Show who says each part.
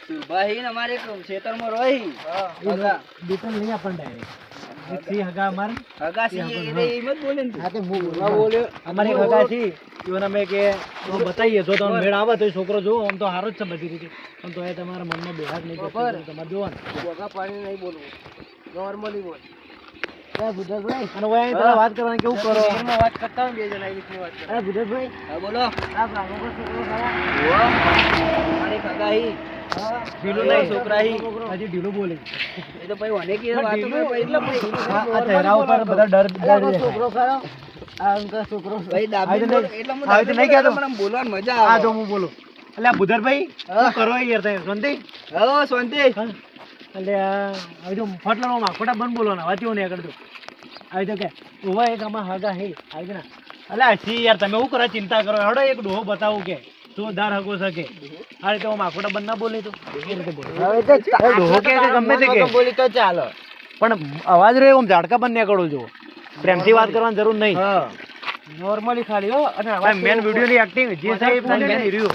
Speaker 1: સુભાઈ અમારે ખેતરમાં રોહી
Speaker 2: બેટન લઈ આપણ ડાયરેક્ટ સી હગા અમાર
Speaker 1: હગા સી એ મત બોલે ને
Speaker 2: હા તે હું બોલવા બોલ્યો અમારી હગા સી ઈવન અમે કે બતાઈએ જો તમને મેળ આવે તો છોકરો જો આમ તો હારો જ છે બધી રીતે પણ તો એ તમારા મનમાં બેહાત નહીં તમારે જોવાનું બગા પાણી નહીં બોલવું નોર્મલી બોલ ભૂદેશભાઈ અને ઓય પેલા વાત કરવાની કેવું કરો વાત કરતા હોય બે જણા આવી રીતની વાત કરો અરે ભૂદેશભાઈ
Speaker 1: હા બોલો
Speaker 2: આ બ્રાહ્મણનો છોકરો ખરા
Speaker 1: મારી હગાઈ
Speaker 2: ઢીલો નહીં છોકરા હજી ઢીલો બોલે
Speaker 1: એ તો ભાઈ ઓને કે વાતો કરે એટલે
Speaker 2: આ ચહેરા ઉપર બધા ડર છોકરો ખરો આ અંકા છોકરો
Speaker 1: ભાઈ દાબી એટલે હું
Speaker 2: આવી નહીં કહેતો
Speaker 1: મને બોલવાની મજા આવે
Speaker 2: આ જો હું બોલું એટલે આ ભૂદેશભાઈ શું કરો યાર તમે શાંતિ
Speaker 1: હો શાંતિ
Speaker 2: એટલે આવી તો ફટલાનો માખોટા બંધ બોલવાના વાંચ્યો નહીં આગળ તો આવી તો કે ઓવા એક આમાં હગા હે આવી કે ના એટલે હસી યાર તમે શું કરો ચિંતા કરો હડો એક ડોહો બતાવું કે જોરદાર હગો શકે આ રીતે માખોટા બંધ ના બોલે તો એ રીતે બોલે ડોહો કે ગમે તે કે
Speaker 1: બોલી તો ચાલો
Speaker 2: પણ અવાજ રહ્યો આમ ઝાડકા બંધ નીકળો જો પ્રેમથી વાત કરવાની જરૂર નહીં નોર્મલી ખાલી હો અને મેન વિડિયોની એક્ટિંગ જે સાહેબ બોલે ને રહ્યો